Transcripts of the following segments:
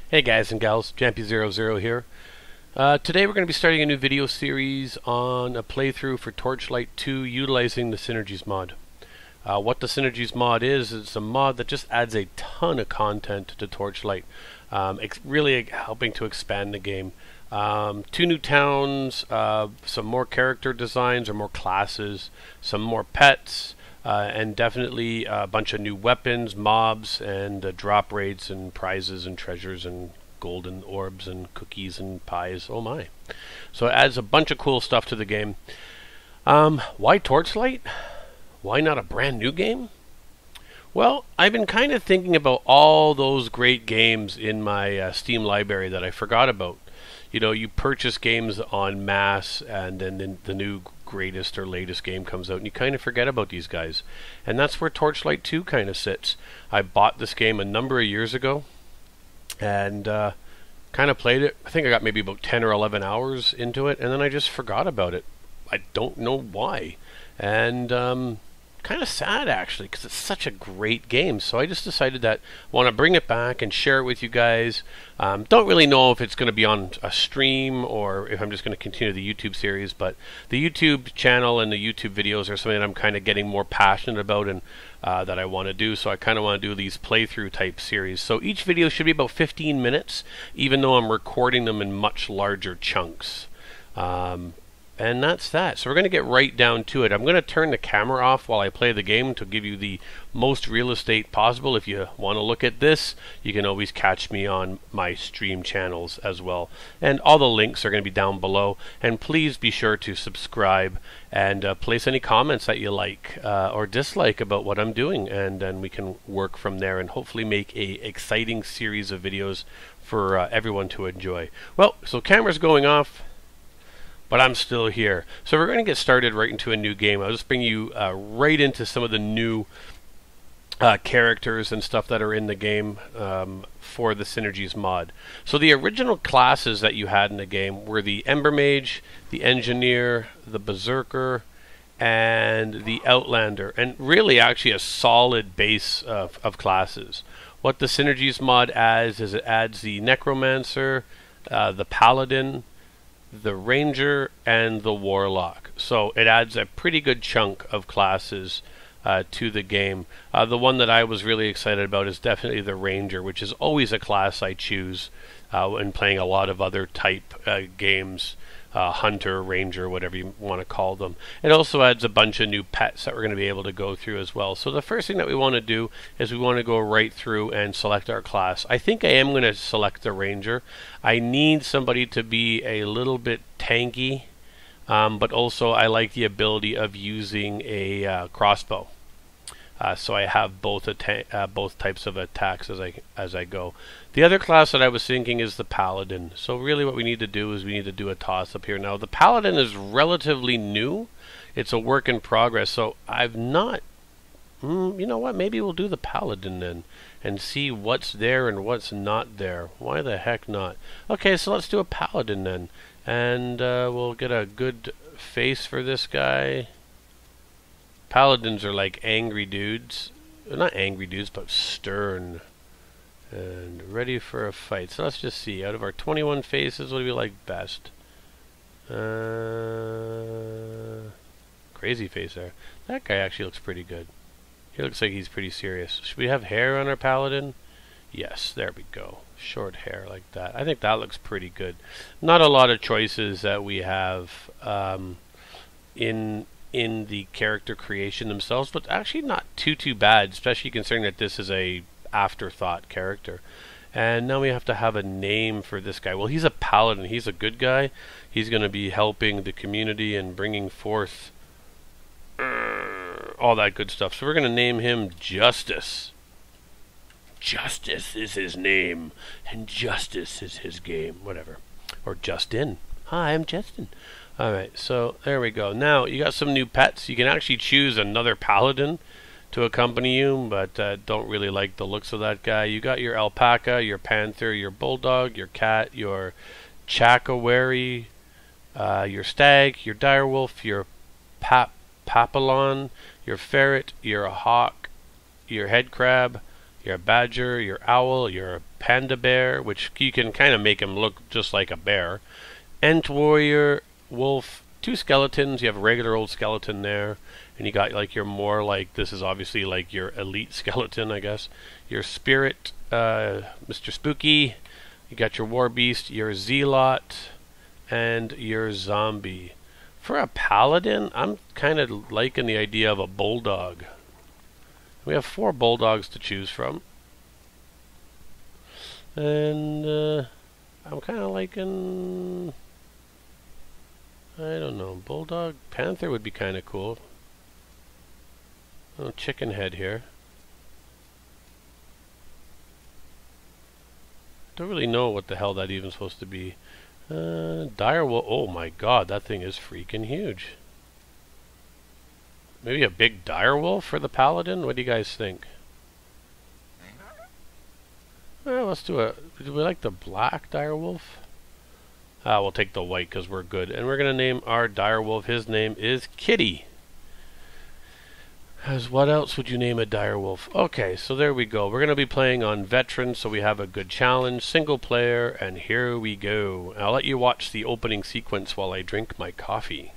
Hey guys and gals, Jampy00 here. Today we're going to be starting a new video series on a playthrough for Torchlight 2 utilizing the Synergies mod. What the Synergies mod is, it's a mod that just adds a ton of content to Torchlight, really helping to expand the game. Two new towns, some more character designs or more classes, some more pets, and definitely a bunch of new weapons, mobs, and drop rates and prizes and treasures and golden orbs and cookies and pies. Oh my. So it adds a bunch of cool stuff to the game. Why Torchlight? Why not a brand new game? Well, I've been kind of thinking about all those great games in my Steam library that I forgot about. You know, you purchase games en masse, and then the new greatest or latest game comes out, and you kind of forget about these guys. And that's where Torchlight 2 kind of sits. I bought this game a number of years ago, and kind of played it. I think I got maybe about 10 or 11 hours into it, and then I just forgot about it. I don't know why. And kind of sad actually, because it's such a great game. So I just decided that I want to bring it back and share it with you guys. Don't really know if it's going to be on a stream or if I'm just going to continue the YouTube series, but the YouTube channel and the YouTube videos are something that I'm kind of getting more passionate about and that I want to do. So I kind of want to do these playthrough type series. So each video should be about 15 minutes, even though I'm recording them in much larger chunks. And that's that. So we're going to get right down to it. I'm going to turn the camera off while I play the game to give you the most real estate possible. If you want to look at this, you can always catch me on my stream channels as well. And all the links are going to be down below. And please be sure to subscribe and place any comments that you like or dislike about what I'm doing. And then we can work from there and hopefully make a exciting series of videos for everyone to enjoy. Well, so camera's going off, but I'm still here. So we're going to get started right into a new game. I'll just bring you right into some of the new characters and stuff that are in the game for the Synergies mod. So the original classes that you had in the game were the Ember Mage, the Engineer, the Berserker, and the Outlander. And really actually a solid base of classes. What the Synergies mod adds is it adds the Necromancer, the Paladin, the Ranger, and the Warlock. So it adds a pretty good chunk of classes to the game. The one that I was really excited about is definitely the Ranger, which is always a class I choose when playing a lot of other type games. Hunter, Ranger, whatever you want to call them. It also adds a bunch of new pets that we're going to be able to go through as well. So the first thing that we want to do is we want to go right through and select our class. I think I am going to select the Ranger. I need somebody to be a little bit tanky, but also I like the ability of using a crossbow. So I have both types of attacks as I go. The other class that I was thinking is the Paladin. So really what we need to do is we need to do a toss up here. Now the Paladin is relatively new. It's a work in progress. So I've not, you know what, maybe we'll do the Paladin then and see what's there and what's not there. Why the heck not? Okay, so let's do a Paladin then. And we'll get a good face for this guy. Paladins are like angry dudes. Not angry dudes, but stern. And ready for a fight. So let's just see. Out of our 21 faces, what do we like best? Crazy face there. That guy actually looks pretty good. He looks like he's pretty serious. Should we have hair on our Paladin? Yes, there we go. Short hair like that. I think that looks pretty good. Not a lot of choices that we have in the character creation themselves, but actually not too bad, especially considering that this is a afterthought character. And now we have to have a name for this guy. Well, he's a Paladin. He's a good guy. He's going to be helping the community and bringing forth all that good stuff. So we're going to name him Justice. Justice is his name, and Justice is his game. Whatever. Or Justin. Hi, I'm Justin. Alright, so there we go. Now, you got some new pets. You can actually choose another Paladin to accompany you, but don't really like the looks of that guy. You got your Alpaca, your Panther, your Bulldog, your Cat, your Chakawari, your Stag, your Direwolf, your Papillon, your Ferret, your Hawk, your Head Crab, you're a badger, you're owl, you're a panda bear, which you can kind of make him look just like a bear. Ent warrior, wolf, 2 skeletons. You have a regular old skeleton there, and you got like your more like, this is obviously like your elite skeleton, I guess. Your spirit, Mr. Spooky. You got your war beast, your zealot, and your zombie. For a paladin, I'm kind of liking the idea of a bulldog. We have 4 bulldogs to choose from, and I'm kind of liking, I don't know, bulldog, panther would be kind of cool. Oh, chicken head here. Don't really know what the hell that even's supposed to be. Direwolf. Oh my god, that thing is freaking huge. Maybe a big direwolf for the paladin? What do you guys think? Well, let's do we like the black direwolf? We'll take the white because we're good. And we're going to name our direwolf. His name is Kitty. As what else would you name a direwolf? Okay, so there we go. We're going to be playing on veteran, so we have a good challenge, single player, and here we go. I'll let you watch the opening sequence while I drink my coffee.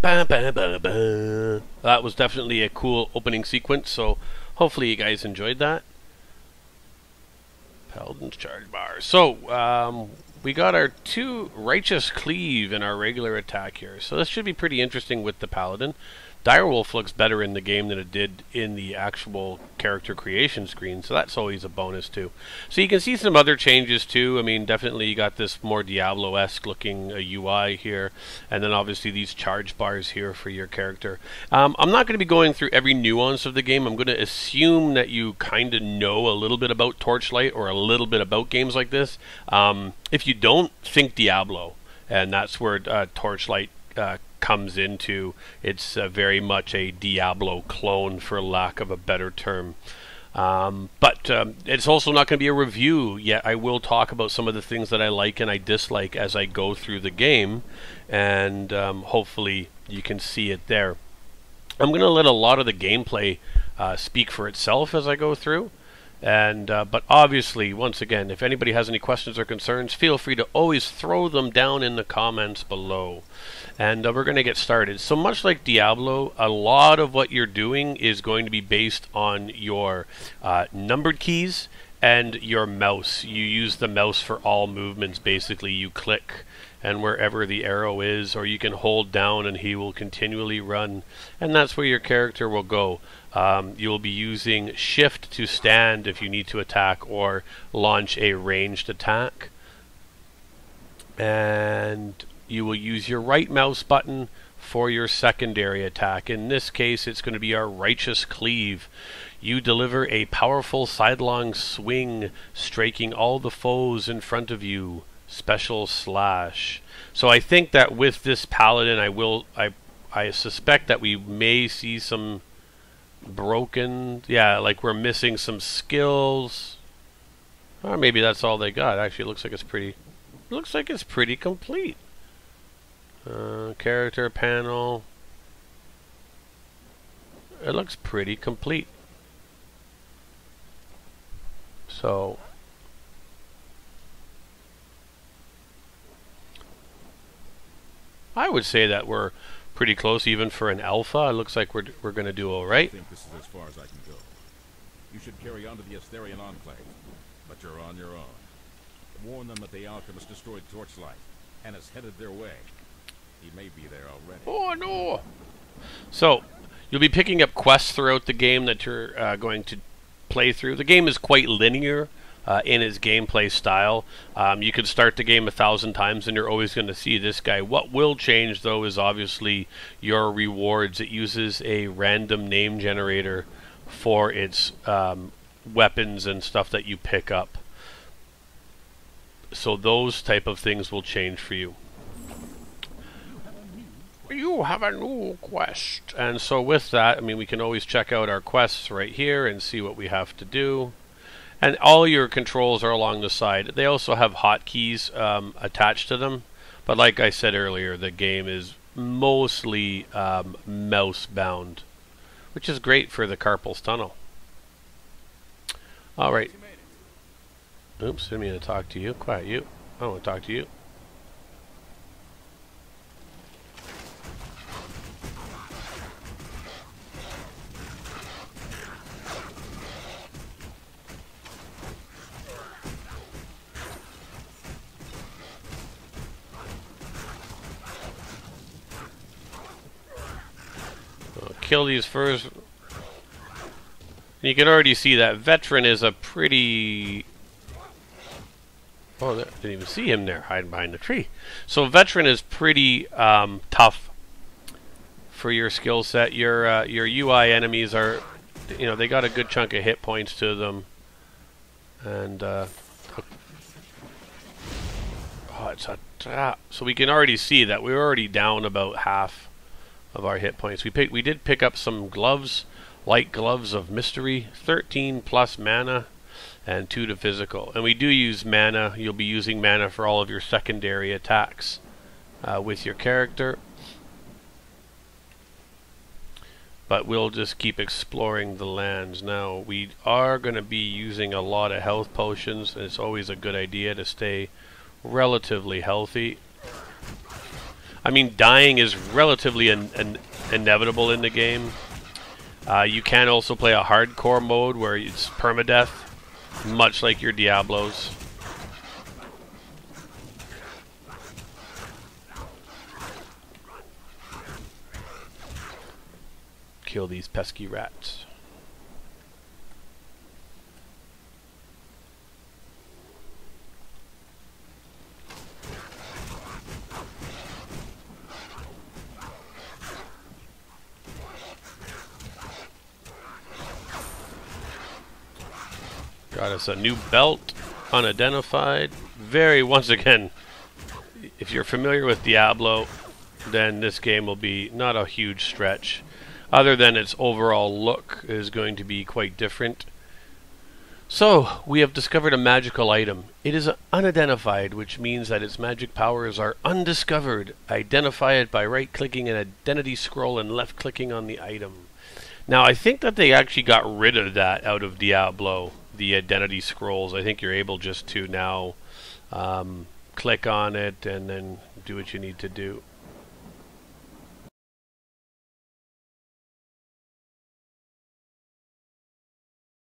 Bah, bah, bah, bah. That was definitely a cool opening sequence, so hopefully you guys enjoyed that. Paladin's charge bar. So, we got our 2 righteous cleave in our regular attack here, so this should be pretty interesting with the Paladin. Direwolf looks better in the game than it did in the actual character creation screen, so that's always a bonus too. So you can see some other changes too. I mean, definitely you got this more Diablo-esque looking UI here, and then obviously these charge bars here for your character. I'm not going to be going through every nuance of the game. I'm going to assume that you kind of know a little bit about Torchlight or a little bit about games like this. If you don't, think Diablo, and that's where Torchlight comes into. It's very much a Diablo clone, for lack of a better term. But it's also not going to be a review yet. I will talk about some of the things that I like and I dislike as I go through the game, and hopefully you can see it there. I'm going to let a lot of the gameplay speak for itself as I go through, And but obviously, once again, if anybody has any questions or concerns, feel free to always throw them down in the comments below. And we're going to get started. So much like Diablo, a lot of what you're doing is going to be based on your numbered keys and your mouse. You use the mouse for all movements. Basically, you click and wherever the arrow is, or you can hold down and he will continually run, and that's where your character will go. You will be using shift to stand if you need to attack or launch a ranged attack, and you will use your right mouse button for your secondary attack. In this case, it's going to be our Righteous Cleave. You deliver a powerful sidelong swing, striking all the foes in front of you. Special slash. So I think that with this Paladin, I suspect that we may see some broken, like we're missing some skills, or maybe that's all they got. Actually, it looks like it's pretty complete. Character panel. It looks pretty complete. So I would say that we're pretty close, even for an alpha. It looks like we're going to do all right. I think this is as far as I can go. You should carry on to the Asterian Enclave, but you're on your own. Warn them that the alchemist destroyed Torchlight and is headed their way. He may be there already. Oh no! So you'll be picking up quests throughout the game that you're going to play through. The game is quite linear in its gameplay style. You can start the game 1,000 times and you're always going to see this guy. What will change, though, is obviously your rewards. It uses a random name generator for its weapons and stuff that you pick up. So those type of things will change for you. You have a new quest. And so with that, I mean, we can always check out our quests right here and see what we have to do. And all your controls are along the side. They also have hotkeys attached to them. But like I said earlier, the game is mostly mouse bound, which is great for the Carpal's Tunnel. Alright. Oops, didn't mean to talk to you. Quiet you. I don't want to talk to you. Kill these first. You can already see that Veteran is a pretty... Oh, didn't even see him there, hiding behind the tree. So Veteran is pretty tough for your skill set. Your UI enemies are, they got a good chunk of hit points to them. And oh, it's a trap. So we can already see that we're already down about half of our hit points. We did pick up some gloves, light gloves of mystery, 13 plus mana and 2 to physical. And we do use mana. You'll be using mana for all of your secondary attacks with your character. But we'll just keep exploring the lands. Now, we are going to be using a lot of health potions. And it's always a good idea to stay relatively healthy. I mean, dying is relatively inevitable in the game. You can also play a hardcore mode where it's permadeath, much like your Diablos. Kill these pesky rats. Got us a new belt, unidentified. Once again, if you're familiar with Diablo, then this game will be not a huge stretch. Other than its overall look is going to be quite different. So, we have discovered a magical item. It is unidentified, which means that its magic powers are undiscovered. Identify it by right-clicking an identity scroll and left-clicking on the item. Now, I think that they actually got rid of that out of Diablo. the identity scrolls. I think you're able just to now click on it and then do what you need to do.